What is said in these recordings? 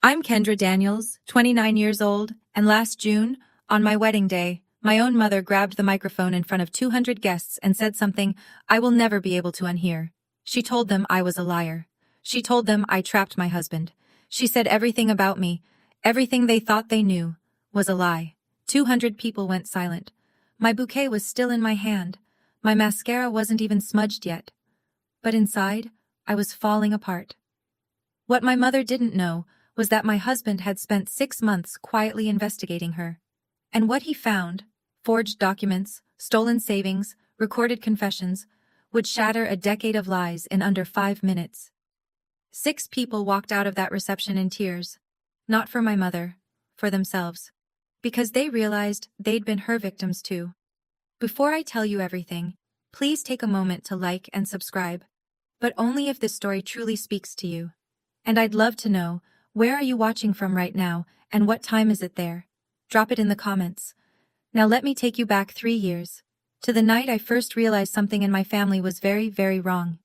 I'm Kendra Daniels, 29 years old, and last June, on my wedding day, my own mother grabbed the microphone in front of 200 guests and said something I will never be able to unhear. She told them I was a liar. She told them I trapped my husband. She said everything about me, everything they thought they knew, was a lie. 200 people went silent. My bouquet was still in my hand. My mascara wasn't even smudged yet. But inside, I was falling apart. What my mother didn't know was that my husband had spent 6 months quietly investigating her. And what he found, forged documents, stolen savings, recorded confessions, would shatter a decade of lies in under 5 minutes. 6 people walked out of that reception in tears. Not for my mother, for themselves. Because they realized they'd been her victims too. Before I tell you everything, please take a moment to like and subscribe. But only if this story truly speaks to you. And I'd love to know, where are you watching from right now, and what time is it there? Drop it in the comments. Now let me take you back 3 years. To the night I first realized something in my family was very, very wrong.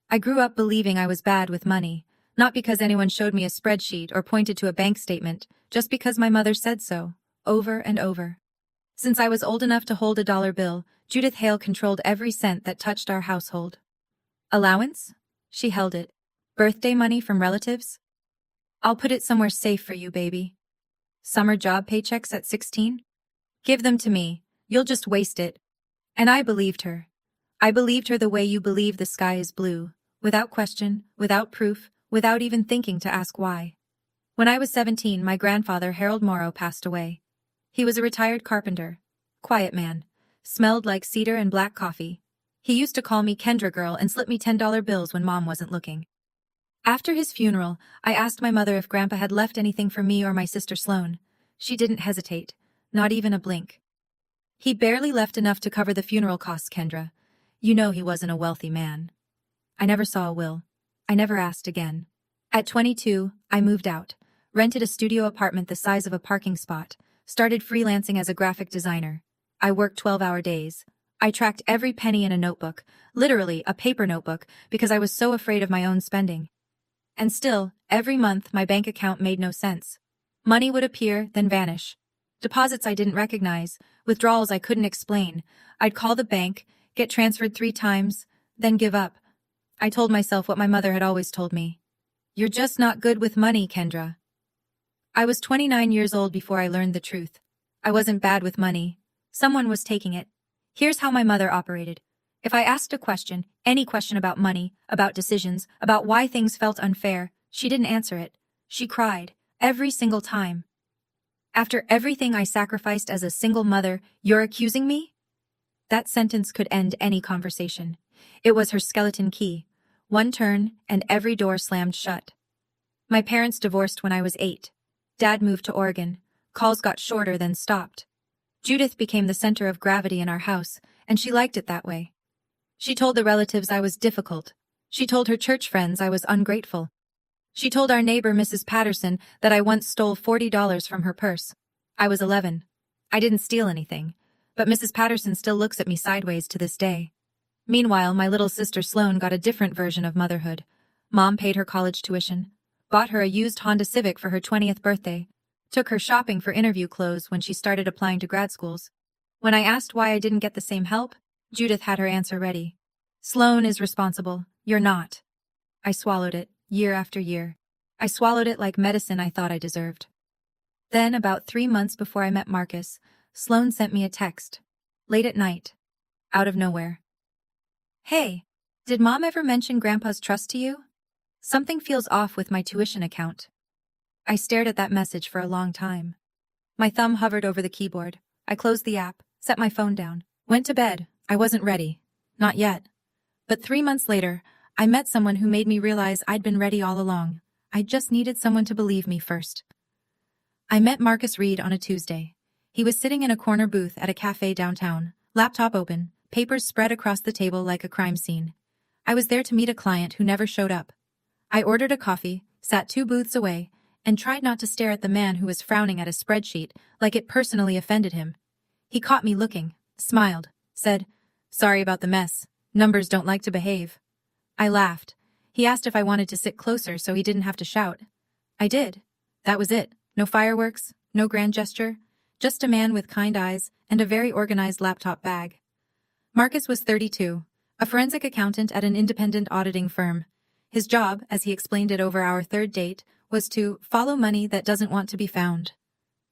I grew up believing I was bad with money, not because anyone showed me a spreadsheet or pointed to a bank statement, just because my mother said so, over and over. Since I was old enough to hold a dollar bill, Judith Hale controlled every cent that touched our household. Allowance? She held it. Birthday money from relatives? I'll put it somewhere safe for you, baby. Summer job paychecks at 16? Give them to me, you'll just waste it. And I believed her. I believed her the way you believe the sky is blue, without question, without proof, without even thinking to ask why. When I was 17, my grandfather, Harold Morrow, passed away. He was a retired carpenter. Quiet man. Smelled like cedar and black coffee. He used to call me Kendra girl and slip me $10 bills when Mom wasn't looking. After his funeral, I asked my mother if Grandpa had left anything for me or my sister Sloane. She didn't hesitate, not even a blink. He barely left enough to cover the funeral costs, Kendra. You know he wasn't a wealthy man. I never saw a will. I never asked again. At 22, I moved out, rented a studio apartment the size of a parking spot, started freelancing as a graphic designer. I worked 12-hour days. I tracked every penny in a notebook, literally a paper notebook, because I was so afraid of my own spending. And still, every month my bank account made no sense. Money would appear, then vanish. Deposits I didn't recognize, withdrawals I couldn't explain. I'd call the bank, get transferred 3 times, then give up. I told myself what my mother had always told me. You're just not good with money, Kendra. I was 29 years old before I learned the truth. I wasn't bad with money. Someone was taking it. Here's how my mother operated. If I asked a question, any question about money, about decisions, about why things felt unfair, she didn't answer it. She cried, every single time. After everything I sacrificed as a single mother, you're accusing me? That sentence could end any conversation. It was her skeleton key. One turn, and every door slammed shut. My parents divorced when I was 8. Dad moved to Oregon. Calls got shorter, then stopped. Judith became the center of gravity in our house, and she liked it that way. She told the relatives I was difficult. She told her church friends I was ungrateful. She told our neighbor, Mrs. Patterson, that I once stole $40 from her purse. I was 11. I didn't steal anything, but Mrs. Patterson still looks at me sideways to this day. Meanwhile, my little sister Sloane got a different version of motherhood. Mom paid her college tuition, bought her a used Honda Civic for her 20th birthday, took her shopping for interview clothes when she started applying to grad schools. When I asked why I didn't get the same help, Judith had her answer ready. Sloane is responsible, you're not. I swallowed it, year after year. I swallowed it like medicine I thought I deserved. Then, about 3 months before I met Marcus, Sloane sent me a text. Late at night. Out of nowhere. Hey, did Mom ever mention Grandpa's trust to you? Something feels off with my tuition account. I stared at that message for a long time. My thumb hovered over the keyboard. I closed the app, set my phone down, went to bed. I wasn't ready. Not yet. But 3 months later, I met someone who made me realize I'd been ready all along. I just needed someone to believe me first. I met Marcus Reed on a Tuesday. He was sitting in a corner booth at a cafe downtown, laptop open, papers spread across the table like a crime scene. I was there to meet a client who never showed up. I ordered a coffee, sat 2 booths away, and tried not to stare at the man who was frowning at a spreadsheet like it personally offended him. He caught me looking, smiled, said, "Sorry about the mess. Numbers don't like to behave." I laughed. He asked if I wanted to sit closer so he didn't have to shout. I did. That was it. No fireworks, no grand gesture, just a man with kind eyes and a very organized laptop bag. Marcus was 32, a forensic accountant at an independent auditing firm. His job, as he explained it over our third date, was to follow money that doesn't want to be found.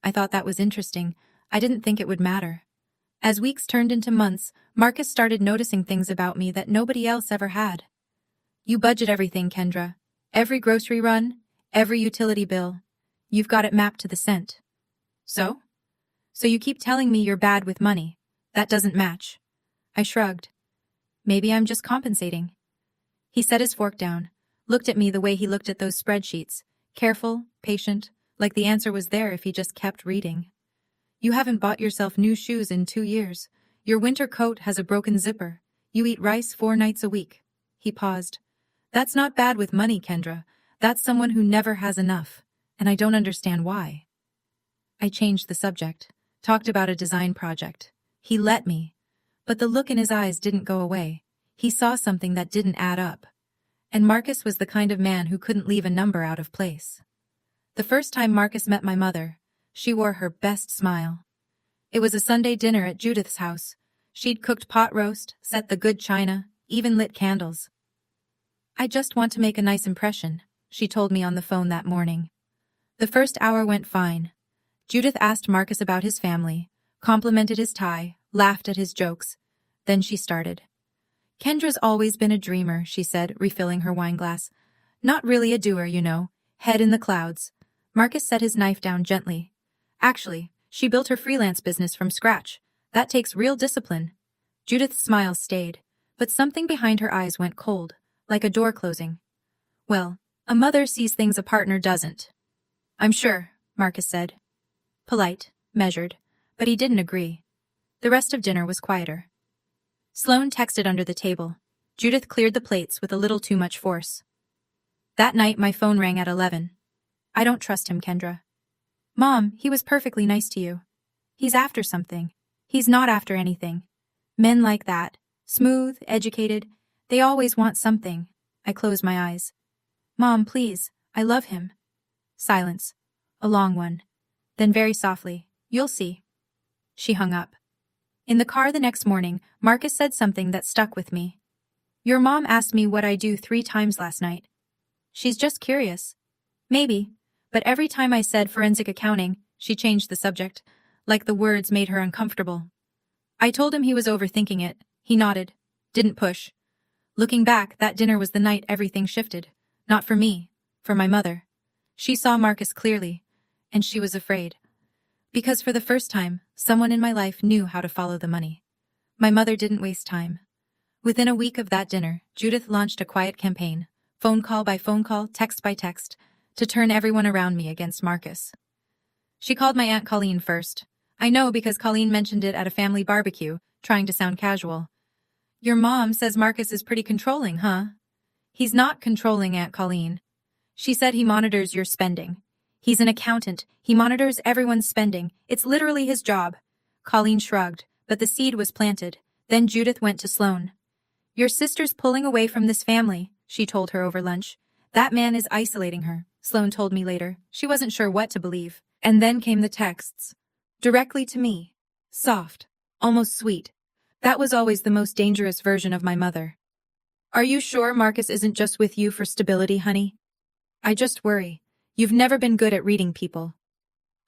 I thought that was interesting. I didn't think it would matter. As weeks turned into months, Marcus started noticing things about me that nobody else ever had. You budget everything, Kendra. Every grocery run, every utility bill. You've got it mapped to the cent. So? So you keep telling me you're bad with money. That doesn't match. I shrugged. Maybe I'm just compensating. He set his fork down, looked at me the way he looked at those spreadsheets, careful, patient, like the answer was there if he just kept reading. You haven't bought yourself new shoes in 2 years. Your winter coat has a broken zipper. You eat rice 4 nights a week. He paused. That's not bad with money, Kendra. That's someone who never has enough, and I don't understand why. I changed the subject, talked about a design project. He let me. But the look in his eyes didn't go away. He saw something that didn't add up. And Marcus was the kind of man who couldn't leave a number out of place. The first time Marcus met my mother, she wore her best smile. It was a Sunday dinner at Judith's house. She'd cooked pot roast, set the good china, even lit candles. I just want to make a nice impression, she told me on the phone that morning. The first hour went fine. Judith asked Marcus about his family, complimented his tie, laughed at his jokes. Then she started. Kendra's always been a dreamer, she said, refilling her wine glass. Not really a doer, you know. Head in the clouds. Marcus set his knife down gently. Actually, she built her freelance business from scratch. That takes real discipline. Judith's smile stayed, but something behind her eyes went cold, like a door closing. Well, a mother sees things a partner doesn't. I'm sure, Marcus said. Polite, measured, but he didn't agree. The rest of dinner was quieter. Sloane texted under the table. Judith cleared the plates with a little too much force. That night my phone rang at 11. I don't trust him, Kendra. Mom, he was perfectly nice to you. He's after something. He's not after anything. Men like that, smooth, educated, they always want something. I closed my eyes. Mom, please, I love him. Silence. A long one. Then very softly, you'll see. She hung up. In the car the next morning, Marcus said something that stuck with me. Your mom asked me what I do 3 times last night. She's just curious. Maybe, but every time I said forensic accounting, she changed the subject, like the words made her uncomfortable. I told him he was overthinking it. He nodded. Didn't push. Looking back, that dinner was the night everything shifted. Not for me, for my mother. She saw Marcus clearly, and she was afraid. Because for the first time, someone in my life knew how to follow the money. My mother didn't waste time. Within a week of that dinner, Judith launched a quiet campaign, phone call by phone call, text by text, to turn everyone around me against Marcus. She called my Aunt Colleen first. I know because Colleen mentioned it at a family barbecue, trying to sound casual. Your mom says Marcus is pretty controlling, huh? He's not controlling, Aunt Colleen. She said he monitors your spending. He's an accountant. He monitors everyone's spending. It's literally his job. Colleen shrugged, but the seed was planted. Then Judith went to Sloane. Your sister's pulling away from this family, she told her over lunch. That man is isolating her, Sloane told me later. She wasn't sure what to believe. And then came the texts. Directly to me. Soft. Almost sweet. That was always the most dangerous version of my mother. Are you sure Marcus isn't just with you for stability, honey? I just worry. You've never been good at reading people.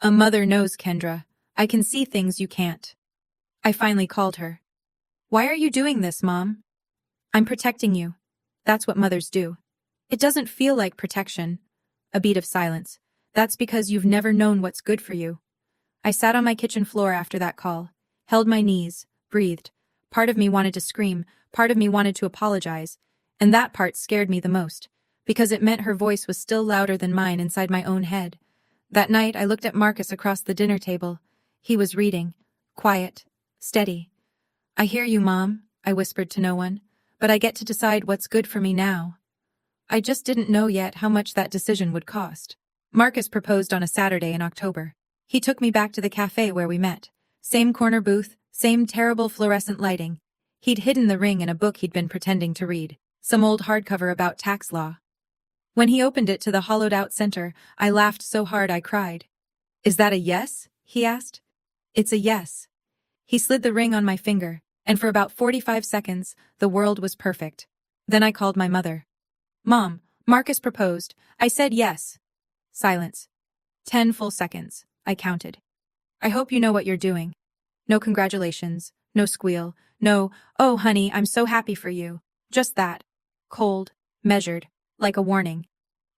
A mother knows, Kendra. I can see things you can't. I finally called her. Why are you doing this, Mom? I'm protecting you. That's what mothers do. It doesn't feel like protection. A beat of silence. That's because you've never known what's good for you. I sat on my kitchen floor after that call, held my knees, breathed. Part of me wanted to scream, part of me wanted to apologize, and that part scared me the most, because it meant her voice was still louder than mine inside my own head. That night I looked at Marcus across the dinner table. He was reading. Quiet. Steady. I hear you, Mom, I whispered to no one, but I get to decide what's good for me now. I just didn't know yet how much that decision would cost. Marcus proposed on a Saturday in October. He took me back to the cafe where we met. Same corner booth, same terrible fluorescent lighting. He'd hidden the ring in a book he'd been pretending to read, some old hardcover about tax law. When he opened it to the hollowed-out center, I laughed so hard I cried. "Is that a yes?" he asked. "It's a yes." He slid the ring on my finger, and for about 45 seconds, the world was perfect. Then I called my mother. "Mom, Marcus proposed. I said yes." Silence. 10 full seconds. I counted. "I hope you know what you're doing." No congratulations. No squeal. No, "Oh, honey, I'm so happy for you." Just that. Cold. Measured. Like a warning.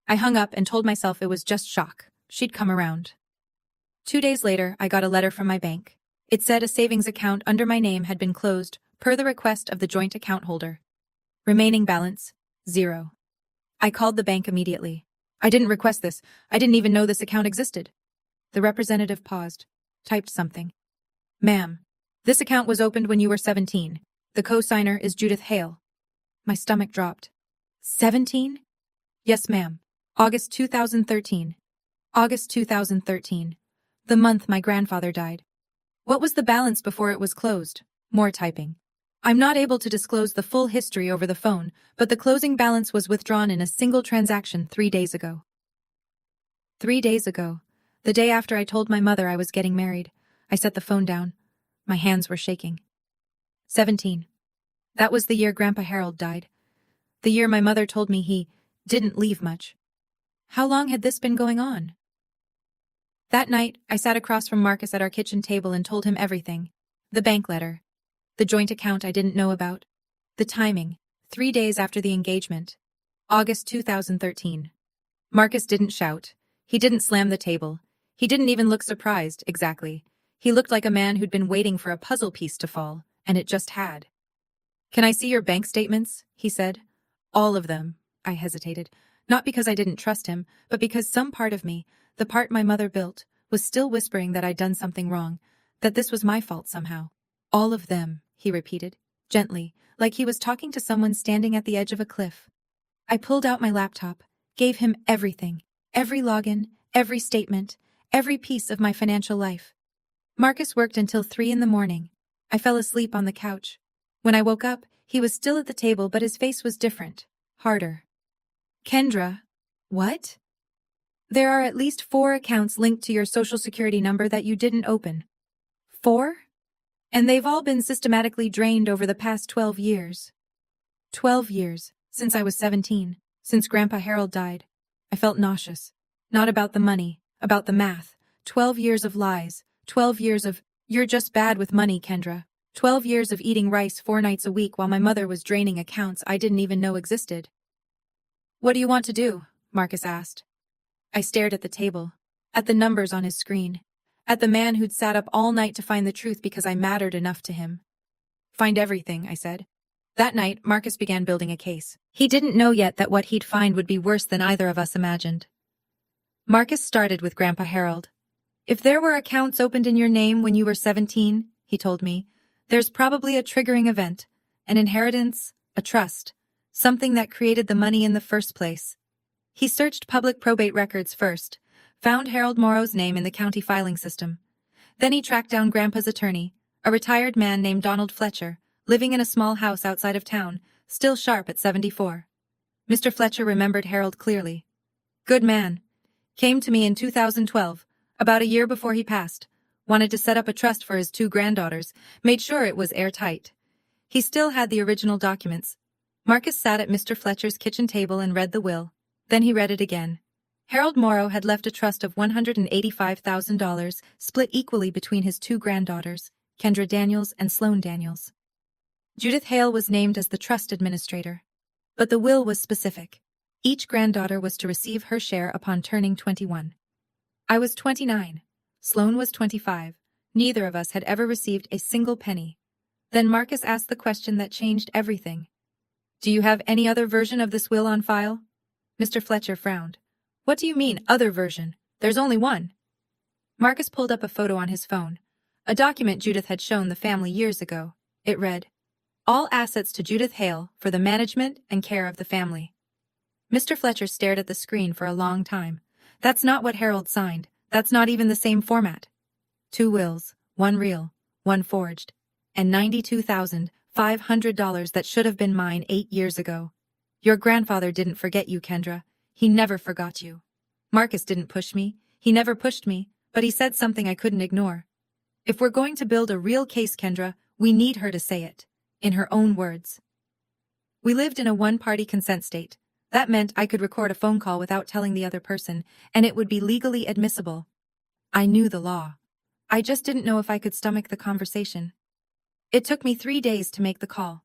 I hung up and told myself it was just shock. She'd come around. 2 days later, I got a letter from my bank. It said a savings account under my name had been closed, per the request of the joint account holder. Remaining balance, 0. I called the bank immediately. "I didn't request this. I didn't even know this account existed." The representative paused, typed something. "Ma'am, this account was opened when you were 17. The co-signer is Judith Hale." My stomach dropped. 17? "Yes, ma'am. August 2013. August 2013. The month my grandfather died." "What was the balance before it was closed?" More typing. "I'm not able to disclose the full history over the phone, but the closing balance was withdrawn in a single transaction 3 days ago." 3 days ago. The day after I told my mother I was getting married. I set the phone down. My hands were shaking. 17. That was the year Grandpa Harold died. The year my mother told me he didn't leave much. How long had this been going on? That night, I sat across from Marcus at our kitchen table and told him everything. The bank letter. The joint account I didn't know about. The timing. 3 days after the engagement. August 2013. Marcus didn't shout. He didn't slam the table. He didn't even look surprised, exactly. He looked like a man who'd been waiting for a puzzle piece to fall, and it just had. "Can I see your bank statements?" he said. "All of them." I hesitated. Not because I didn't trust him, but because some part of me, the part my mother built, was still whispering that I'd done something wrong, that this was my fault somehow. "All of them," he repeated, gently, like he was talking to someone standing at the edge of a cliff. I pulled out my laptop, gave him everything, every login, every statement, every piece of my financial life. Marcus worked until 3 in the morning. I fell asleep on the couch. When I woke up, he was still at the table, but his face was different, harder. "Kendra." "What?" "There are at least 4 accounts linked to your social security number that you didn't open." 4? "And they've all been systematically drained over the past 12 years. 12 years, since I was 17, since Grandpa Harold died." I felt nauseous. Not about the money, about the math. 12 years of lies. 12 years of, "You're just bad with money, Kendra." 12 years of eating rice 4 nights a week while my mother was draining accounts I didn't even know existed. "What do you want to do?" Marcus asked. I stared at the table, at the numbers on his screen, at the man who'd sat up all night to find the truth because I mattered enough to him. "Find everything," I said. That night, Marcus began building a case. He didn't know yet that what he'd find would be worse than either of us imagined. Marcus started with Grandpa Harold. "If there were accounts opened in your name when you were 17, he told me, "there's probably a triggering event, an inheritance, a trust, something that created the money in the first place." He searched public probate records first, found Harold Morrow's name in the county filing system. Then he tracked down Grandpa's attorney, a retired man named Donald Fletcher, living in a small house outside of town, still sharp at 74. Mr. Fletcher remembered Harold clearly. "Good man. Came to me in 2012, about a year before he passed. Wanted to set up a trust for his 2 granddaughters, made sure it was airtight." He still had the original documents. Marcus sat at Mr. Fletcher's kitchen table and read the will. Then he read it again. Harold Morrow had left a trust of $185,000, split equally between his 2 granddaughters, Kendra Daniels and Sloan Daniels. Judith Hale was named as the trust administrator. But the will was specific. Each granddaughter was to receive her share upon turning 21. I was 29. Sloan was 25. Neither of us had ever received a single penny. Then Marcus asked the question that changed everything. "Do you have any other version of this will on file?" Mr. Fletcher frowned. "What do you mean, other version? There's only one." Marcus pulled up a photo on his phone, a document Judith had shown the family years ago. It read, "All assets to Judith Hale for the management and care of the family." Mr. Fletcher stared at the screen for a long time. "That's not what Harold signed. That's not even the same format. 2 wills, 1 real, 1 forged, and $92,500 that should have been mine 8 years ago. Your grandfather didn't forget you, Kendra. He never forgot you. Marcus didn't push me. He never pushed me, but he said something I couldn't ignore. If we're going to build a real case, Kendra, we need her to say it. In her own words. We lived in a one-party consent state. That meant I could record a phone call without telling the other person, and it would be legally admissible. I knew the law. I just didn't know if I could stomach the conversation. It took me 3 days to make the call.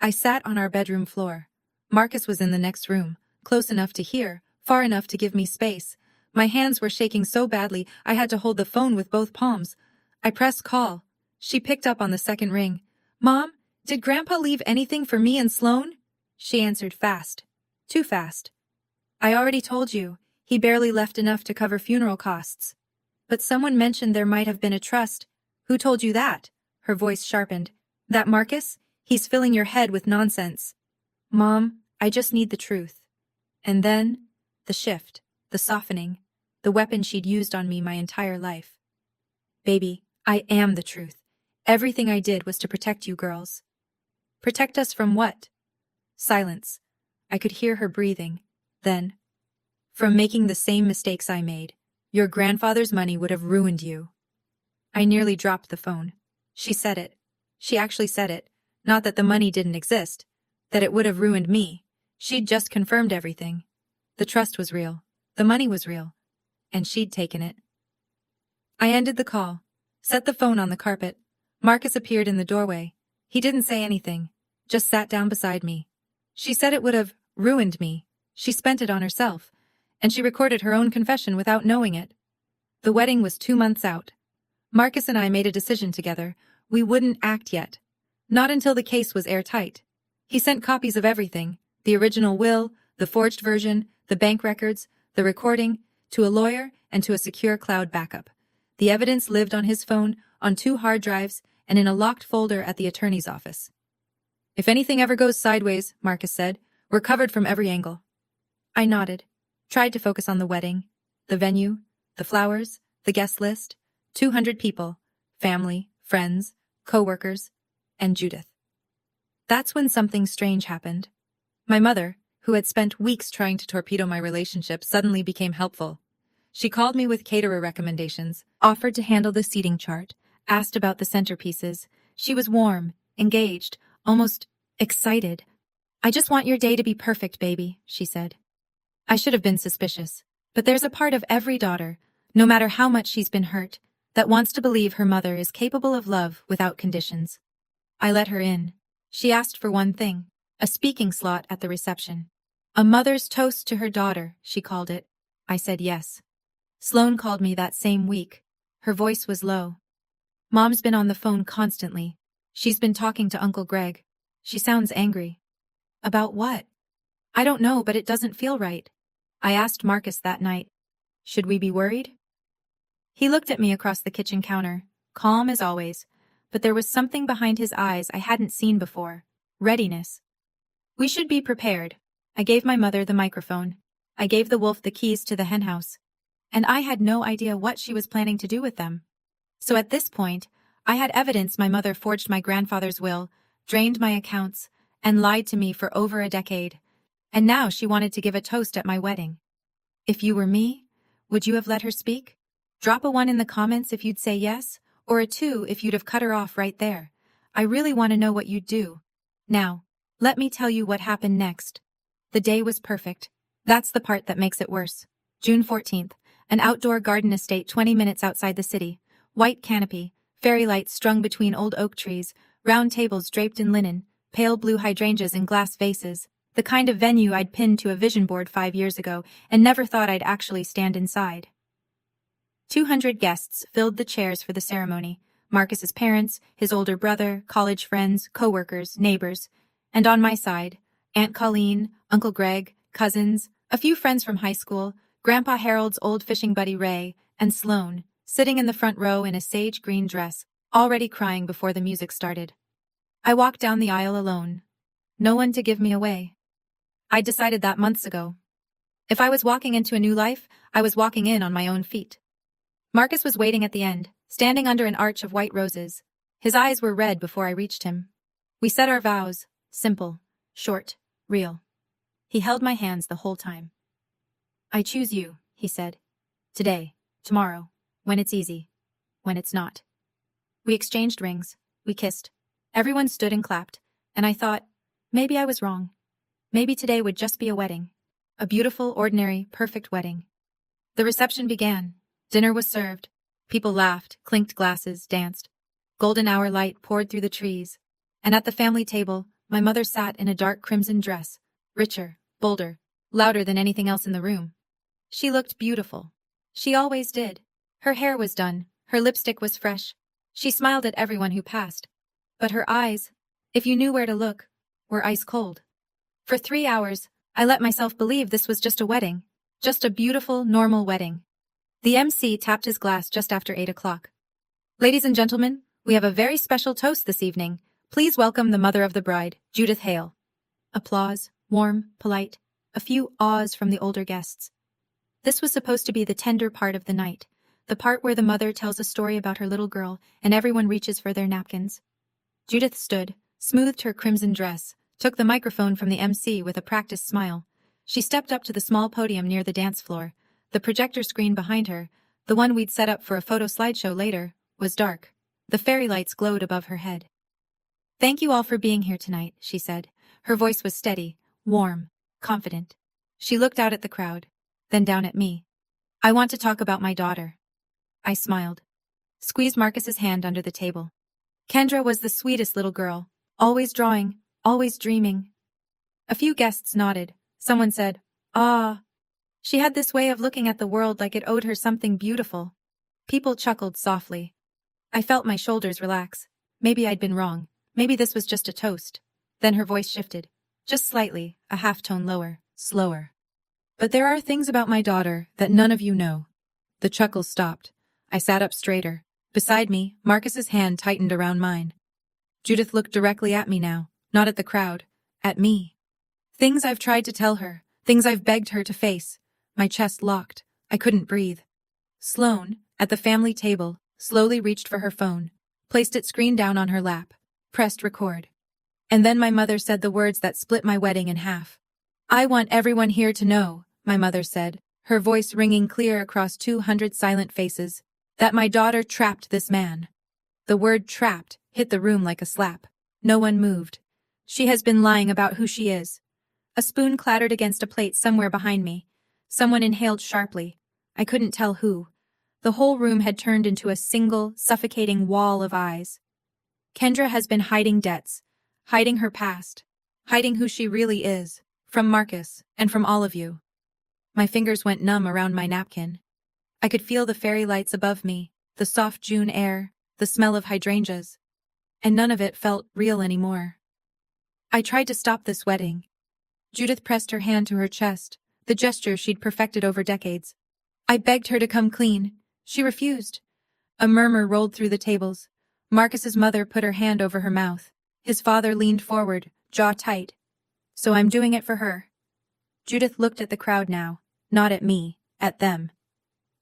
I sat on our bedroom floor. Marcus was in the next room, close enough to hear, far enough to give me space. My hands were shaking so badly I had to hold the phone with both palms. I pressed call. She picked up on the second ring. "Mom, did Grandpa leave anything for me and Sloan?" She answered fast. Too fast. "I already told you, he barely left enough to cover funeral costs." "But someone mentioned there might have been a trust." "Who told you that?" Her voice sharpened. "That Marcus? He's filling your head with nonsense." "Mom, I just need the truth." And then, the shift, the softening, the weapon she'd used on me my entire life. "Baby, I am the truth. Everything I did was to protect you girls." "Protect us from what?" Silence. I could hear her breathing. Then, "From making the same mistakes I made. Your grandfather's money would have ruined you." I nearly dropped the phone. She said it. She actually said it. Not that the money didn't exist. That it would have ruined me. She'd just confirmed everything. The trust was real. The money was real. And she'd taken it. I ended the call. Set the phone on the carpet. Marcus appeared in the doorway. He didn't say anything. Just sat down beside me. She said it would have ruined me. She spent it on herself. And she recorded her own confession without knowing it. The wedding was 2 months out. Marcus and I made a decision together. We wouldn't act yet. Not until the case was airtight. He sent copies of everything, the original will, the forged version, the bank records, the recording, to a lawyer and to a secure cloud backup. The evidence lived on his phone, on 2 hard drives, and in a locked folder at the attorney's office. "If anything ever goes sideways," Marcus said, "we're covered from every angle." I nodded, tried to focus on the wedding, the venue, the flowers, the guest list, 200 people, family, friends, co-workers, and Judith. That's when something strange happened. My mother, who had spent weeks trying to torpedo my relationship, suddenly became helpful. She called me with caterer recommendations, offered to handle the seating chart, asked about the centerpieces. She was warm, engaged, almost excited. "I just want your day to be perfect, baby," she said. I should have been suspicious, but there's a part of every daughter, no matter how much she's been hurt, that wants to believe her mother is capable of love without conditions. I let her in. She asked for one thing, a speaking slot at the reception. A mother's toast to her daughter, she called it. I said yes. Sloan called me that same week. Her voice was low. "Mom's been on the phone constantly. She's been talking to Uncle Greg. She sounds angry." "About what?" "I don't know, but it doesn't feel right." I asked Marcus that night, "Should we be worried?" He looked at me across the kitchen counter, calm as always, but there was something behind his eyes I hadn't seen before. Readiness. "We should be prepared." I gave my mother the microphone. I gave the wolf the keys to the henhouse. And I had no idea what she was planning to do with them. So at this point, I had evidence my mother forged my grandfather's will, drained my accounts, and lied to me for over a decade. And now she wanted to give a toast at my wedding. If you were me, would you have let her speak? Drop a 1 in the comments if you'd say yes, or a 2 if you'd have cut her off right there. I really want to know what you'd do. Now, let me tell you what happened next. The day was perfect. That's the part that makes it worse. June 14th, an outdoor garden estate 20 minutes outside the city. White canopy, fairy lights strung between old oak trees, round tables draped in linen, pale blue hydrangeas in glass vases. The kind of venue I'd pinned to a vision board 5 years ago and never thought I'd actually stand inside. 200 guests filled the chairs for the ceremony. Marcus's parents, his older brother, college friends, co-workers, neighbors. And on my side, Aunt Colleen, Uncle Greg, cousins, a few friends from high school, Grandpa Harold's old fishing buddy Ray, and Sloan, sitting in the front row in a sage green dress, already crying before the music started. I walked down the aisle alone. No one to give me away. I'd decided that months ago. If I was walking into a new life, I was walking in on my own feet. Marcus was waiting at the end, standing under an arch of white roses. His eyes were red before I reached him. We said our vows, simple, short, real. He held my hands the whole time. I choose you, he said. Today, tomorrow, when it's easy, when it's not. We exchanged rings, we kissed. Everyone stood and clapped, and I thought, maybe I was wrong. Maybe today would just be a wedding. A beautiful, ordinary, perfect wedding. The reception began. Dinner was served. People laughed, clinked glasses, danced. Golden hour light poured through the trees. And at the family table, my mother sat in a dark crimson dress, richer, bolder, louder than anything else in the room. She looked beautiful. She always did. Her hair was done, her lipstick was fresh. She smiled at everyone who passed. But her eyes, if you knew where to look, were ice cold. For 3 hours, I let myself believe this was just a wedding. Just a beautiful, normal wedding. The MC tapped his glass just after 8 o'clock. Ladies and gentlemen, we have a very special toast this evening. Please welcome the mother of the bride, Judith Hale. Applause, warm, polite, a few ahs from the older guests. This was supposed to be the tender part of the night, the part where the mother tells a story about her little girl and everyone reaches for their napkins. Judith stood, smoothed her crimson dress, took the microphone from the MC with a practiced smile. She stepped up to the small podium near the dance floor. The projector screen behind her, the one we'd set up for a photo slideshow later, was dark. The fairy lights glowed above her head. Thank you all for being here tonight, she said. Her voice was steady, warm, confident. She looked out at the crowd, then down at me. I want to talk about my daughter. I smiled. Squeezed Marcus's hand under the table. Kendra was the sweetest little girl, always drawing, always dreaming. A few guests nodded. Someone said, "Ah." She had this way of looking at the world like it owed her something beautiful. People chuckled softly. I felt my shoulders relax. Maybe I'd been wrong. Maybe this was just a toast. Then her voice shifted. Just slightly, a half-tone lower, slower. But there are things about my daughter that none of you know. The chuckles stopped. I sat up straighter. Beside me, Marcus's hand tightened around mine. Judith looked directly at me now, not at the crowd, at me. Things I've tried to tell her, things I've begged her to face. My chest locked. I couldn't breathe. Sloane, at the family table, slowly reached for her phone, placed it screen down on her lap, pressed record. And then my mother said the words that split my wedding in half. I want everyone here to know, my mother said, her voice ringing clear across 200 silent faces, that my daughter trapped this man. The word trapped hit the room like a slap. No one moved. She has been lying about who she is. A spoon clattered against a plate somewhere behind me. Someone inhaled sharply. I couldn't tell who. The whole room had turned into a single, suffocating wall of eyes. Kendra has been hiding debts, hiding her past, hiding who she really is, from Marcus, and from all of you. My fingers went numb around my napkin. I could feel the fairy lights above me, the soft June air, the smell of hydrangeas. And none of it felt real anymore. I tried to stop this wedding. Judith pressed her hand to her chest, the gesture she'd perfected over decades. I begged her to come clean. She refused. A murmur rolled through the tables. Marcus's mother put her hand over her mouth. His father leaned forward, jaw tight. So I'm doing it for her. Judith looked at the crowd now, not at me, at them.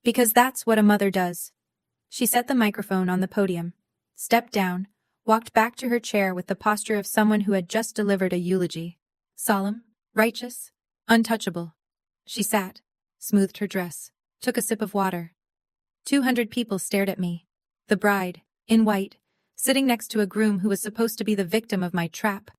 Because that's what a mother does. She set the microphone on the podium, stepped down, walked back to her chair with the posture of someone who had just delivered a eulogy. Solemn, righteous, untouchable. She sat, smoothed her dress, took a sip of water. 200 people stared at me. The bride, in white, sitting next to a groom who was supposed to be the victim of my trap.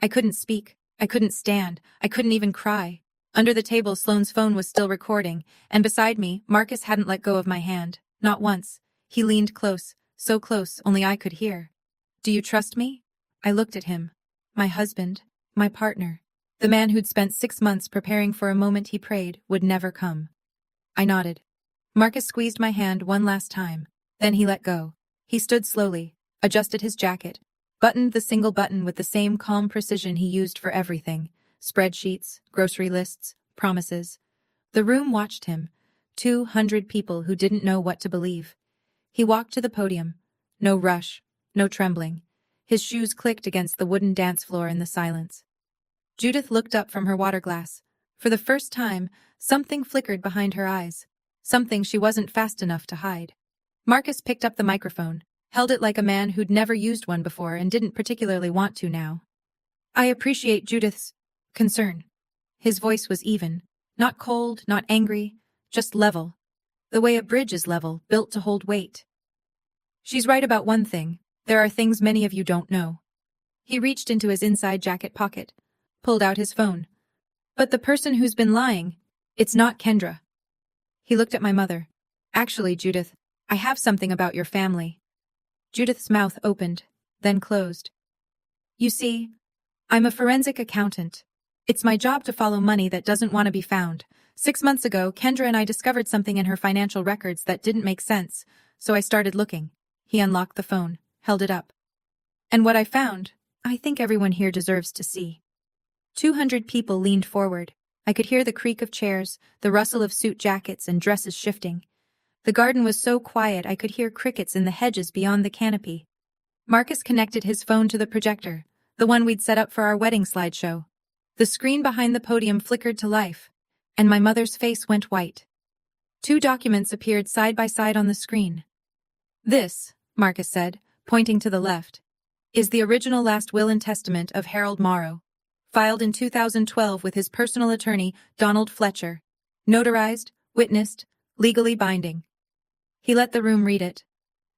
I couldn't speak. I couldn't stand. I couldn't even cry. Under the table, Sloane's phone was still recording, and beside me, Marcus hadn't let go of my hand. Not once. He leaned close, so close only I could hear. Do you trust me? I looked at him. My husband, my partner. The man who'd spent 6 months preparing for a moment he prayed would never come. I nodded. Marcus squeezed my hand one last time. Then he let go. He stood slowly, adjusted his jacket, buttoned the single button with the same calm precision he used for everything. Spreadsheets, grocery lists, promises. The room watched him. 200 people who didn't know what to believe. He walked to the podium. No rush, no trembling. His shoes clicked against the wooden dance floor in the silence. Judith looked up from her water glass. For the first time, something flickered behind her eyes. Something she wasn't fast enough to hide. Marcus picked up the microphone, held it like a man who'd never used one before and didn't particularly want to now. I appreciate Judith's concern. His voice was even, Not cold, not angry, just level. The way a bridge is level, built to hold weight. She's right about one thing. There are things many of you don't know. He reached into his inside jacket pocket, pulled out his phone. But the person who's been lying, it's not Kendra. He looked at my mother. Actually, Judith, I have something about your family. Judith's mouth opened, then closed. You see, I'm a forensic accountant. It's my job to follow money that doesn't want to be found. 6 months ago, Kendra and I discovered something in her financial records that didn't make sense, so I started looking. He unlocked the phone, held it up. And what I found, I think everyone here deserves to see. 200 people leaned forward. I could hear the creak of chairs, the rustle of suit jackets and dresses shifting. The garden was so quiet I could hear crickets in the hedges beyond the canopy. Marcus connected his phone to the projector, the one we'd set up for our wedding slideshow. The screen behind the podium flickered to life, and my mother's face went white. 2 documents appeared side by side on the screen. This, Marcus said, pointing to the left, is the original last will and testament of Harold Morrow, filed in 2012 with his personal attorney, Donald Fletcher. Notarized, witnessed, legally binding. He let the room read it.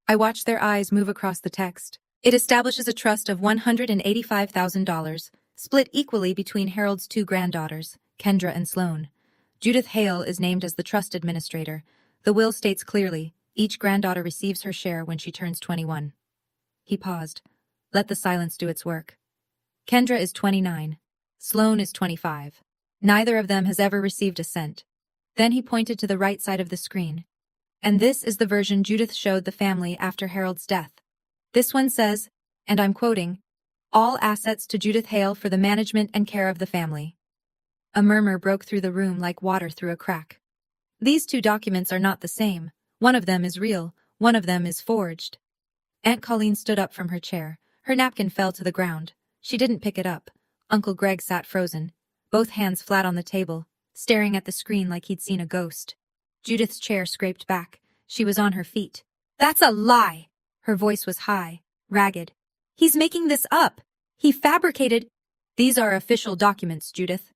I watched their eyes move across the text. It establishes a trust of $185,000, split equally between Harold's 2 granddaughters, Kendra and Sloane. Judith Hale is named as the trust administrator. The will states clearly, each granddaughter receives her share when she turns 21. He paused. Let the silence do its work. Kendra is 29. Sloane is 25. Neither of them has ever received a cent. Then he pointed to the right side of the screen. And this is the version Judith showed the family after Harold's death. This one says, and I'm quoting, "All assets to Judith Hale for the management and care of the family." A murmur broke through the room like water through a crack. These 2 documents are not the same. One of them is real, one of them is forged. Aunt Colleen stood up from her chair. Her napkin fell to the ground. She didn't pick it up. Uncle Greg sat frozen, both hands flat on the table, staring at the screen like he'd seen a ghost. Judith's chair scraped back. She was on her feet. That's a lie! Her voice was high, ragged. He's making this up. He fabricated. These are official documents, Judith.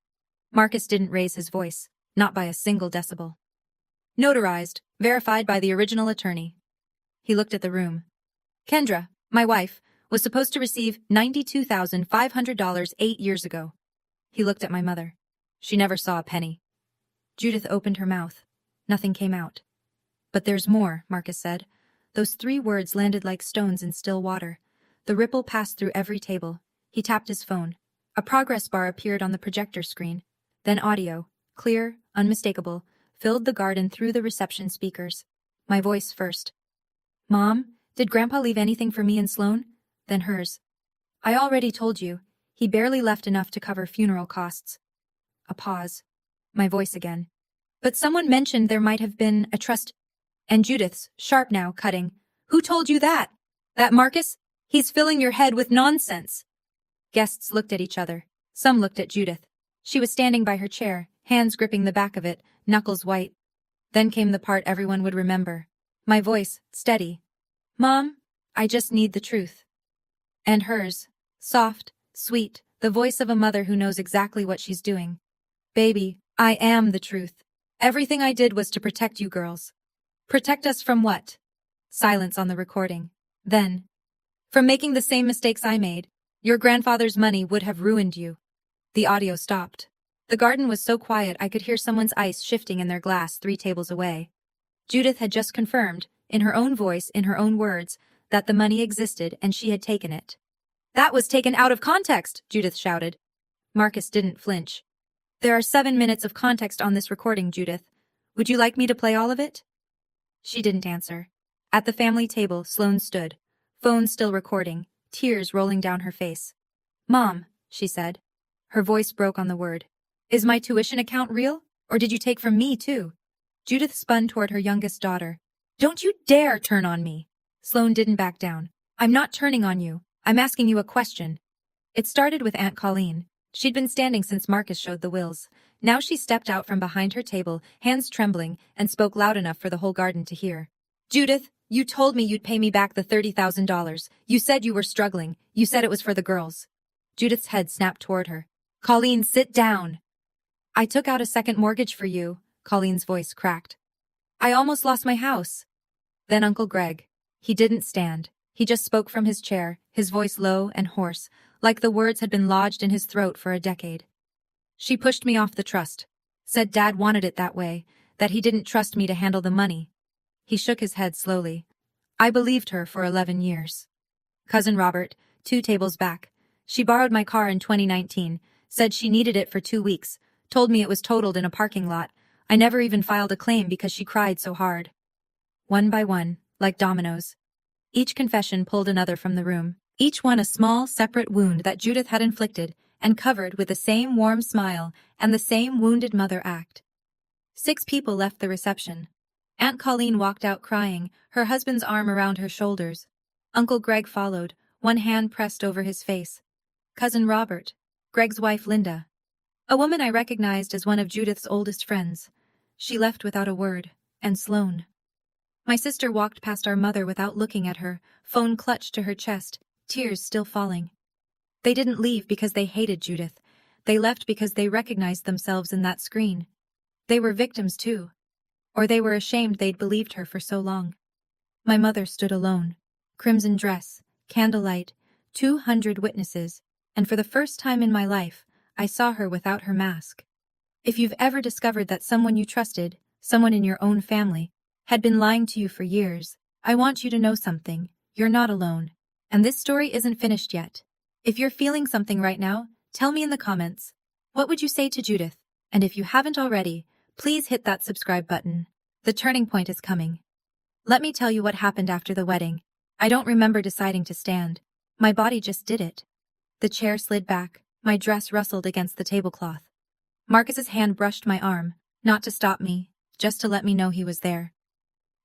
Marcus didn't raise his voice, not by a single decibel. Notarized, verified by the original attorney. He looked at the room. Kendra, my wife, was supposed to receive $92,500 8 years ago. He looked at my mother. She never saw a penny. Judith opened her mouth. Nothing came out. But there's more, Marcus said. Those 3 words landed like stones in still water. The ripple passed through every table. He tapped his phone. A progress bar appeared on the projector screen. Then audio, clear, unmistakable, filled the garden through the reception speakers. My voice first. Mom, did Grandpa leave anything for me and Sloane? Then hers. I already told you. He barely left enough to cover funeral costs. A pause. My voice again. But someone mentioned there might have been a trust. And Judith's, sharp now, cutting. Who told you that? That Marcus? He's filling your head with nonsense. Guests looked at each other. Some looked at Judith. She was standing by her chair, hands gripping the back of it, knuckles white. Then came the part everyone would remember. My voice, steady. Mom, I just need the truth. And hers, soft, sweet, the voice of a mother who knows exactly what she's doing. Baby, I am the truth. Everything I did was to protect you girls. Protect us from what? Silence on the recording. Then, from making the same mistakes I made. Your grandfather's money would have ruined you. The audio stopped. The garden was so quiet I could hear someone's ice shifting in their glass 3 tables away. Judith had just confirmed, in her own voice, in her own words, that the money existed and she had taken it. That was taken out of context, Judith shouted. Marcus didn't flinch. There are 7 minutes of context on this recording, Judith. Would you like me to play all of it? She didn't answer. At the family table, Sloane stood, phone still recording, tears rolling down her face. Mom, she said. Her voice broke on the word. Is my tuition account real? Or did you take from me, too? Judith spun toward her youngest daughter. Don't you dare turn on me. Sloane didn't back down. I'm not turning on you. I'm asking you a question. It started with Aunt Colleen. She'd been standing since Marcus showed the wills. Now she stepped out from behind her table, hands trembling, and spoke loud enough for the whole garden to hear. Judith, you told me you'd pay me back the $30,000. You said you were struggling. You said it was for the girls. Judith's head snapped toward her. Colleen, sit down. I took out a second mortgage for you, Colleen's voice cracked. I almost lost my house. Then Uncle Greg. He didn't stand. He just spoke from his chair, his voice low and hoarse, like the words had been lodged in his throat for a decade. She pushed me off the trust. Said Dad wanted it that way, that he didn't trust me to handle the money. He shook his head slowly. I believed her for 11 years. Cousin Robert, 2 tables back. She borrowed my car in 2019, said she needed it for 2 weeks, told me it was totaled in a parking lot. I never even filed a claim because she cried so hard. One by one, like dominoes. Each confession pulled another from the room, each one a small, separate wound that Judith had inflicted and covered with the same warm smile and the same wounded mother act. 6 people left the reception. Aunt Colleen walked out crying, her husband's arm around her shoulders. Uncle Greg followed, one hand pressed over his face. Cousin Robert, Greg's wife Linda. A woman I recognized as one of Judith's oldest friends. She left without a word, and Sloane. My sister walked past our mother without looking at her, phone clutched to her chest, tears still falling. They didn't leave because they hated Judith. They left because they recognized themselves in that screen. They were victims too. Or they were ashamed they'd believed her for so long. My mother stood alone. Crimson dress, candlelight, 200 witnesses, and for the first time in my life, I saw her without her mask. If you've ever discovered that someone you trusted, someone in your own family, had been lying to you for years, I want you to know something. You're not alone. And this story isn't finished yet. If you're feeling something right now, tell me in the comments. What would you say to Judith? And if you haven't already, please hit that subscribe button. The turning point is coming. Let me tell you what happened after the wedding. I don't remember deciding to stand. My body just did it. The chair slid back, my dress rustled against the tablecloth. Marcus's hand brushed my arm, not to stop me, just to let me know he was there.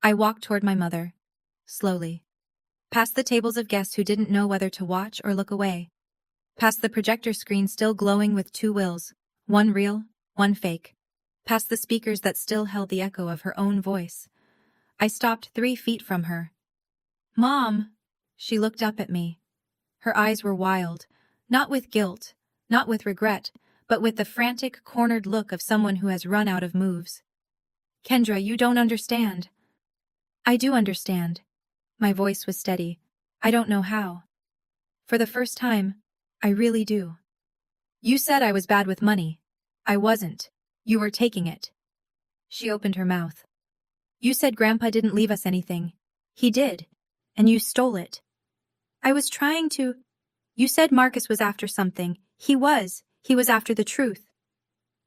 I walked toward my mother. Slowly. Past the tables of guests who didn't know whether to watch or look away. Past the projector screen still glowing with 2 wills, one real, one fake. Past the speakers that still held the echo of her own voice. I stopped 3 feet from her. Mom! She looked up at me. Her eyes were wild, not with guilt, not with regret, but with the frantic, cornered look of someone who has run out of moves. Kendra, you don't understand. I do understand. My voice was steady. I don't know how. For the first time, I really do. You said I was bad with money. I wasn't. You were taking it. She opened her mouth. You said Grandpa didn't leave us anything. He did. And you stole it. I was trying to... You said Marcus was after something. He was. He was after the truth.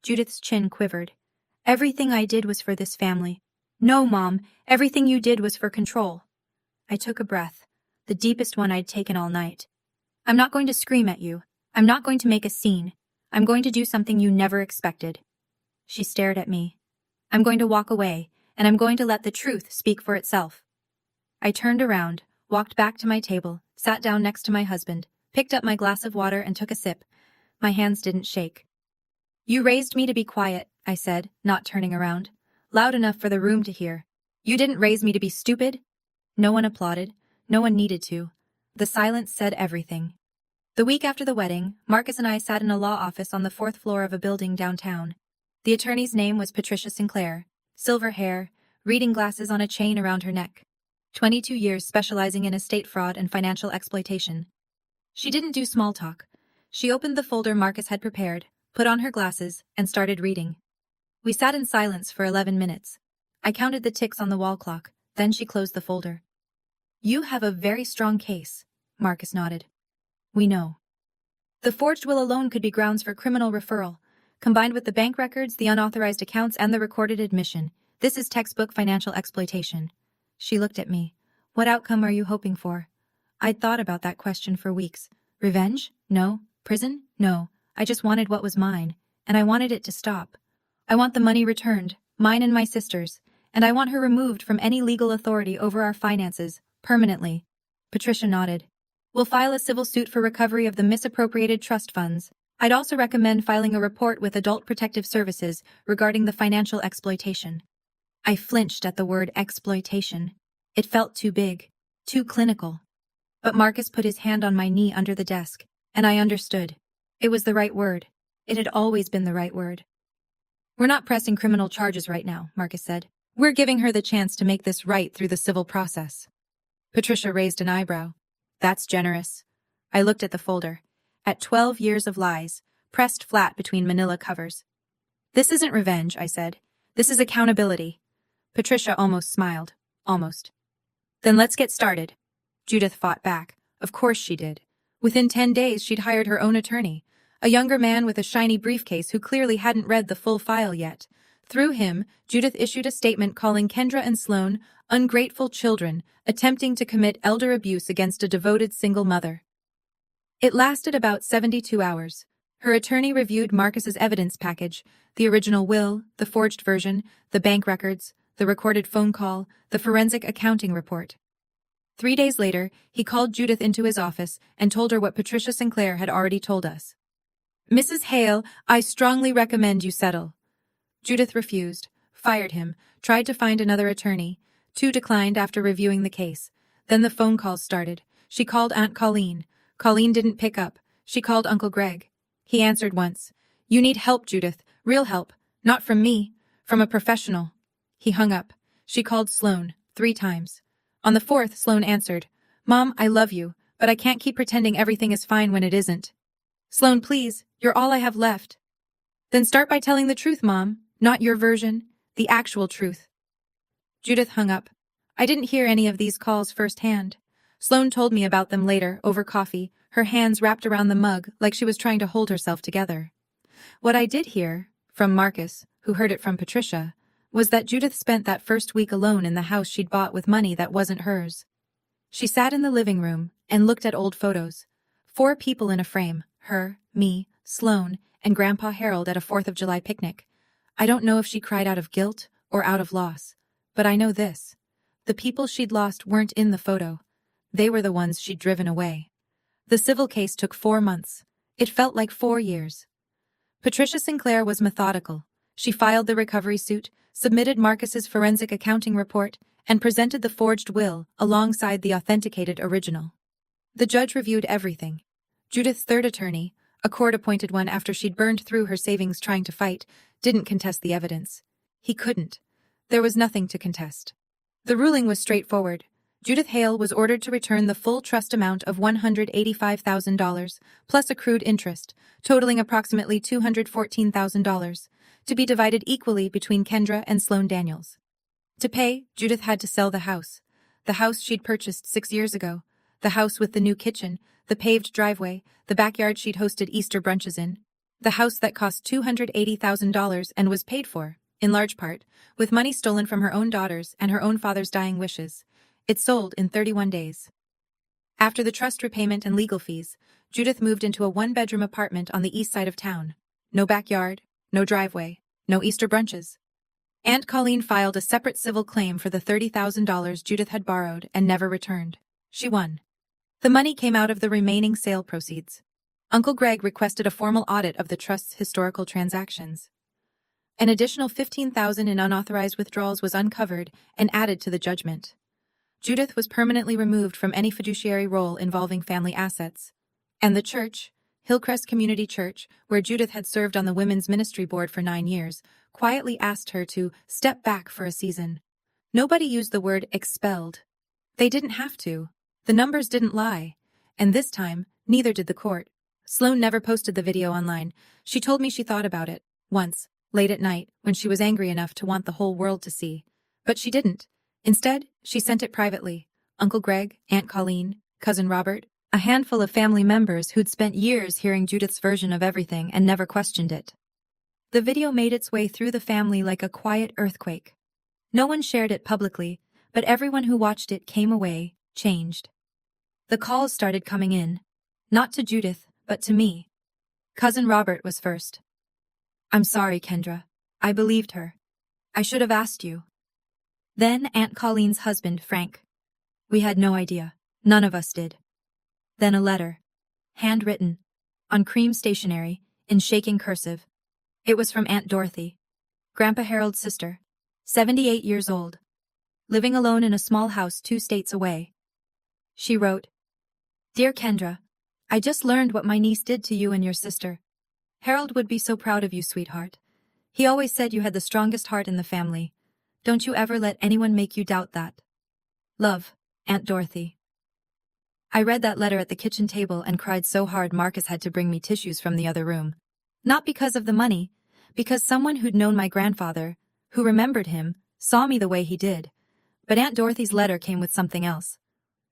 Judith's chin quivered. Everything I did was for this family. No, Mom. Everything you did was for control. I took a breath, the deepest one I'd taken all night. I'm not going to scream at you. I'm not going to make a scene. I'm going to do something you never expected. She stared at me. I'm going to walk away, and I'm going to let the truth speak for itself. I turned around, walked back to my table, sat down next to my husband, picked up my glass of water and took a sip. My hands didn't shake. You raised me to be quiet, I said, not turning around. Loud enough for the room to hear. You didn't raise me to be stupid. No one applauded. No one needed to. The silence said everything. The week after the wedding, Marcus and I sat in a law office on the 4th floor of a building downtown. The attorney's name was Patricia Sinclair. Silver hair, reading glasses on a chain around her neck. 22 years specializing in estate fraud and financial exploitation. She didn't do small talk. She opened the folder Marcus had prepared, put on her glasses, and started reading. We sat in silence for 11 minutes. I counted the ticks on the wall clock, then she closed the folder. You have a very strong case, Marcus nodded. We know. The forged will alone could be grounds for criminal referral. Combined with the bank records, the unauthorized accounts, and the recorded admission, this is textbook financial exploitation. She looked at me. What outcome are you hoping for? I'd thought about that question for weeks. Revenge? No. Prison? No. I just wanted what was mine, and I wanted it to stop. I want the money returned, mine and my sister's, and I want her removed from any legal authority over our finances, permanently. Patricia nodded. We'll file a civil suit for recovery of the misappropriated trust funds. I'd also recommend filing a report with Adult Protective Services regarding the financial exploitation. I flinched at the word exploitation. It felt too big, too clinical. But Marcus put his hand on my knee under the desk, and I understood. It was the right word. It had always been the right word. We're not pressing criminal charges right now, Marcus said. We're giving her the chance to make this right through the civil process. Patricia raised an eyebrow. That's generous. I looked at the folder. At 12 years of lies, pressed flat between manila covers. This isn't revenge, I said. This is accountability. Patricia almost smiled. Almost. Then let's get started. Judith fought back. Of course she did. Within 10 days she'd hired her own attorney, a younger man with a shiny briefcase who clearly hadn't read the full file yet. Through him, Judith issued a statement calling Kendra and Sloane ungrateful children attempting to commit elder abuse against a devoted single mother. It lasted about 72 hours. Her attorney reviewed Marcus's evidence package, the original will, the forged version, the bank records, the recorded phone call, the forensic accounting report. 3 days later, he called Judith into his office and told her what Patricia Sinclair had already told us. Mrs. Hale, I strongly recommend you settle. Judith refused, fired him, tried to find another attorney. 2 declined after reviewing the case. Then the phone calls started. She called Aunt Colleen. Colleen didn't pick up. She called Uncle Greg. He answered once. You need help, Judith. Real help. Not from me. From a professional. He hung up. She called Sloane 3 times. On the 4th, Sloane answered. Mom, I love you, but I can't keep pretending everything is fine when it isn't. Sloane, please, you're all I have left. Then start by telling the truth, Mom. Not your version. The actual truth. Judith hung up. I didn't hear any of these calls firsthand. Sloane told me about them later, over coffee, her hands wrapped around the mug like she was trying to hold herself together. What I did hear, from Marcus, who heard it from Patricia, was that Judith spent that first week alone in the house she'd bought with money that wasn't hers. She sat in the living room and looked at old photos. 4 people in a frame, her, me, Sloane, and Grandpa Harold at a 4th of July picnic. I don't know if she cried out of guilt or out of loss, but I know this. The people she'd lost weren't in the photo. They were the ones she'd driven away. The civil case took 4 months. It felt like 4 years. Patricia Sinclair was methodical. She filed the recovery suit, submitted Marcus's forensic accounting report, and presented the forged will alongside the authenticated original. The judge reviewed everything. Judith's third attorney, a court-appointed one after she'd burned through her savings trying to fight, didn't contest the evidence. He couldn't. There was nothing to contest. The ruling was straightforward. Judith Hale was ordered to return the full trust amount of $185,000, plus accrued interest, totaling approximately $214,000, to be divided equally between Kendra and Sloane Daniels. To pay, Judith had to sell the house she'd purchased 6 years ago, the house with the new kitchen, the paved driveway, the backyard she'd hosted Easter brunches in, the house that cost $280,000 and was paid for, in large part, with money stolen from her own daughters and her own father's dying wishes. It sold in 31 days. After the trust repayment and legal fees, Judith moved into a 1-bedroom apartment on the east side of town. No backyard, no driveway, no Easter brunches. Aunt Colleen filed a separate civil claim for the $30,000 Judith had borrowed and never returned. She won. The money came out of the remaining sale proceeds. Uncle Greg requested a formal audit of the trust's historical transactions. An additional $15,000 in unauthorized withdrawals was uncovered and added to the judgment. Judith was permanently removed from any fiduciary role involving family assets. And the church, Hillcrest Community Church, where Judith had served on the women's ministry board for 9 years, quietly asked her to step back for a season. Nobody used the word expelled. They didn't have to. The numbers didn't lie. And this time, neither did the court. Sloane never posted the video online. She told me she thought about it, once, late at night, when she was angry enough to want the whole world to see. But she didn't. Instead, she sent it privately. Uncle Greg, Aunt Colleen, Cousin Robert, a handful of family members who'd spent years hearing Judith's version of everything and never questioned it. The video made its way through the family like a quiet earthquake. No one shared it publicly, but everyone who watched it came away, changed. The calls started coming in. Not to Judith, but to me. Cousin Robert was first. I'm sorry, Kendra. I believed her. I should have asked you. Then Aunt Colleen's husband, Frank. We had no idea. None of us did. Then a letter. Handwritten. On cream stationery, in shaking cursive. It was from Aunt Dorothy. Grandpa Harold's sister. 78 years old. Living alone in a small house 2 states away. She wrote, Dear Kendra, I just learned what my niece did to you and your sister. Harold would be so proud of you, sweetheart. He always said you had the strongest heart in the family. Don't you ever let anyone make you doubt that. Love, Aunt Dorothy. I read that letter at the kitchen table and cried so hard Marcus had to bring me tissues from the other room. Not because of the money, because someone who'd known my grandfather, who remembered him, saw me the way he did. But Aunt Dorothy's letter came with something else.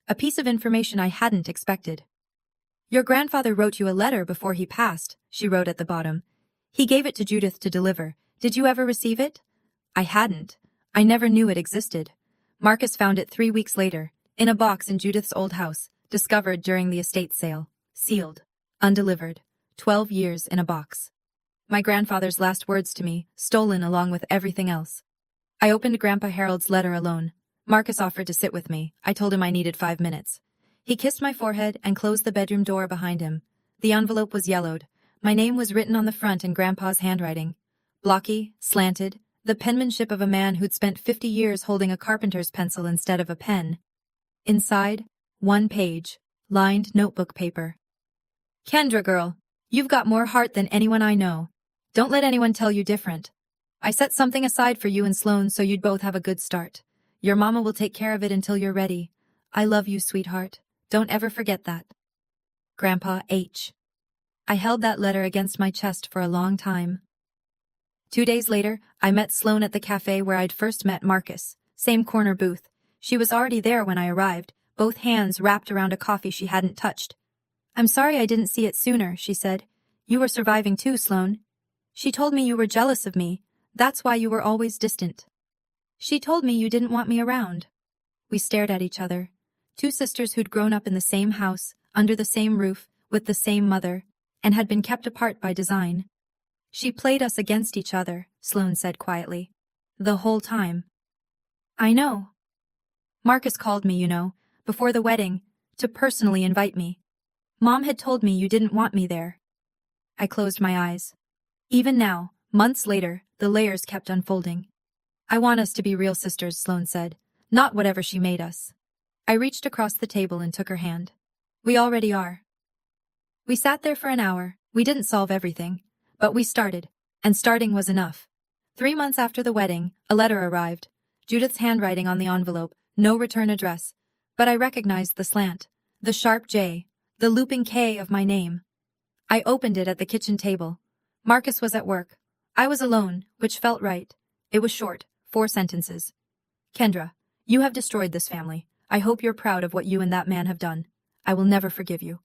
A piece of information I hadn't expected. Your grandfather wrote you a letter before he passed, she wrote at the bottom. He gave it to Judith to deliver. Did you ever receive it? I hadn't. I never knew it existed. Marcus found it 3 weeks later, in a box in Judith's old house, discovered during the estate sale. Sealed. Undelivered. 12 years in a box. My grandfather's last words to me, stolen along with everything else. I opened Grandpa Harold's letter alone. Marcus offered to sit with me. I told him I needed 5 minutes. He kissed my forehead and closed the bedroom door behind him. The envelope was yellowed. My name was written on the front in Grandpa's handwriting. Blocky, slanted, the penmanship of a man who'd spent 50 years holding a carpenter's pencil instead of a pen. Inside, 1 page, lined notebook paper. Kendra girl, you've got more heart than anyone I know. Don't let anyone tell you different. I set something aside for you and Sloane so you'd both have a good start. Your mama will take care of it until you're ready. I love you, sweetheart. Don't ever forget that. Grandpa H. I held that letter against my chest for a long time. 2 days later, I met Sloane at the cafe where I'd first met Marcus. Same corner booth. She was already there when I arrived, both hands wrapped around a coffee she hadn't touched. I'm sorry I didn't see it sooner, she said. You were surviving too, Sloane. She told me you were jealous of me. That's why you were always distant. She told me you didn't want me around. We stared at each other. 2 sisters who'd grown up in the same house, under the same roof, with the same mother, and had been kept apart by design. She played us against each other, Sloane said quietly. The whole time. I know. Marcus called me, before the wedding, to personally invite me. Mom had told me you didn't want me there. I closed my eyes. Even now, months later, the layers kept unfolding. I want us to be real sisters, Sloane said, not whatever she made us. I reached across the table and took her hand. We already are. We sat there for an hour. We didn't solve everything, but we started, and starting was enough. 3 months after the wedding, a letter arrived. Judith's handwriting on the envelope, no return address, but I recognized the slant, the sharp J, the looping K of my name. I opened it at the kitchen table. Marcus was at work. I was alone, which felt right. It was short, 4 sentences. Kendra, you have destroyed this family. I hope you're proud of what you and that man have done. I will never forgive you.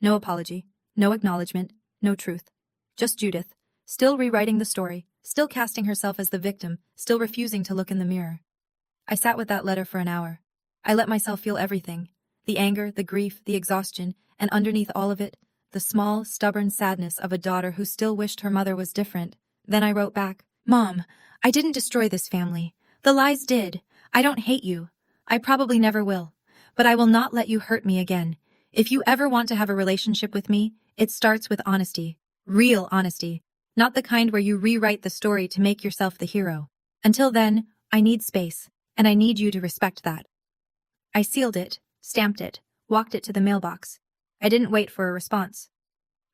No apology, no acknowledgement, no truth. Just Judith, still rewriting the story, still casting herself as the victim, still refusing to look in the mirror. I sat with that letter for an hour. I let myself feel everything. The anger, the grief, the exhaustion, and underneath all of it, the small, stubborn sadness of a daughter who still wished her mother was different. Then I wrote back, Mom, I didn't destroy this family. The lies did. I don't hate you. I probably never will. But I will not let you hurt me again. If you ever want to have a relationship with me, it starts with honesty. Real honesty. Not the kind where you rewrite the story to make yourself the hero. Until then, I need space, and I need you to respect that. I sealed it, stamped it, walked it to the mailbox. I didn't wait for a response.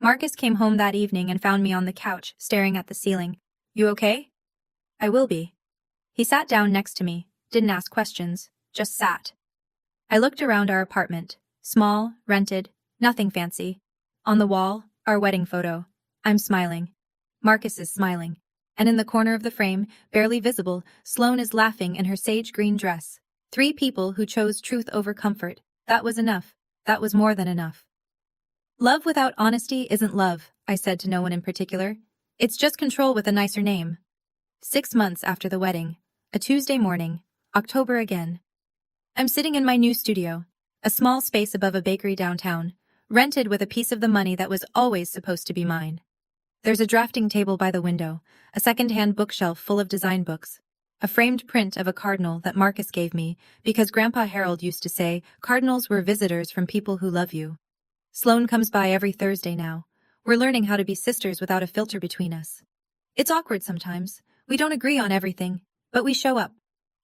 Marcus came home that evening and found me on the couch, staring at the ceiling. You okay? I will be. He sat down next to me, didn't ask questions, just sat. I looked around our apartment. Small, rented, nothing fancy. On the wall, our wedding photo. I'm smiling. Marcus is smiling. And in the corner of the frame, barely visible, Sloane is laughing in her sage green dress. 3 people who chose truth over comfort. That was enough. That was more than enough. Love without honesty isn't love, I said to no one in particular. It's just control with a nicer name. 6 months after the wedding. A Tuesday morning. October again. I'm sitting in my new studio. A small space above a bakery downtown. Rented with a piece of the money that was always supposed to be mine. There's a drafting table by the window. A second-hand bookshelf full of design books. A framed print of a cardinal that Marcus gave me because Grandpa Harold used to say cardinals were visitors from people who love you. Sloane comes by every Thursday now. We're learning how to be sisters without a filter between us. It's awkward sometimes. We don't agree on everything, but we show up.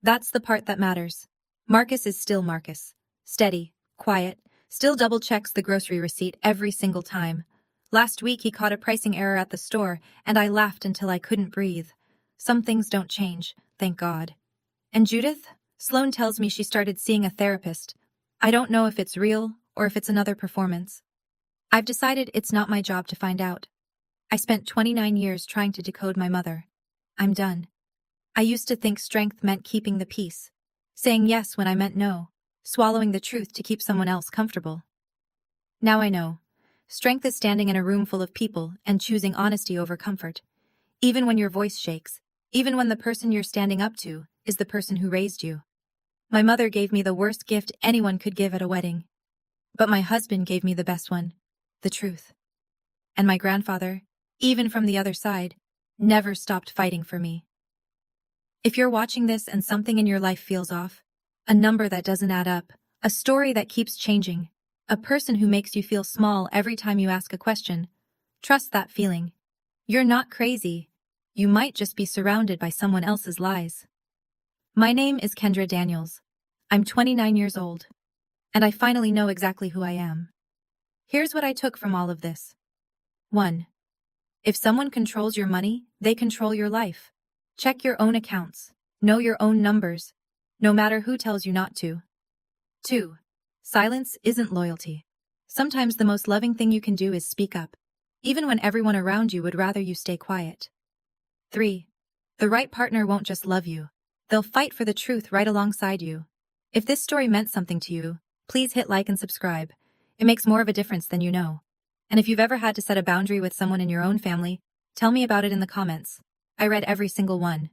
That's the part that matters. Marcus is still Marcus. Steady, quiet, still double-checks the grocery receipt every single time. Last week he caught a pricing error at the store, and I laughed until I couldn't breathe. Some things don't change, thank God. And Judith? Sloane tells me she started seeing a therapist. I don't know if it's real or if it's another performance. I've decided it's not my job to find out. I spent 29 years trying to decode my mother. I'm done. I used to think strength meant keeping the peace, saying yes when I meant no, swallowing the truth to keep someone else comfortable. Now I know. Strength is standing in a room full of people and choosing honesty over comfort. Even when your voice shakes, even when the person you're standing up to is the person who raised you. My mother gave me the worst gift anyone could give at a wedding. But my husband gave me the best one, the truth. And my grandfather, even from the other side, never stopped fighting for me. If you're watching this and something in your life feels off, a number that doesn't add up, a story that keeps changing, a person who makes you feel small every time you ask a question, trust that feeling. You're not crazy. You might just be surrounded by someone else's lies. My name is Kendra Daniels. I'm 29 years old. And I finally know exactly who I am. Here's what I took from all of this. 1. If someone controls your money, they control your life. Check your own accounts. Know your own numbers, no matter who tells you not to. 2. Silence isn't loyalty. Sometimes the most loving thing you can do is speak up, even when everyone around you would rather you stay quiet. 3. The right partner won't just love you. They'll fight for the truth right alongside you. If this story meant something to you, please hit like and subscribe. It makes more of a difference than you know. And if you've ever had to set a boundary with someone in your own family, tell me about it in the comments. I read every single one.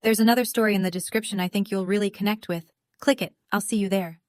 There's another story in the description I think you'll really connect with. Click it, I'll see you there.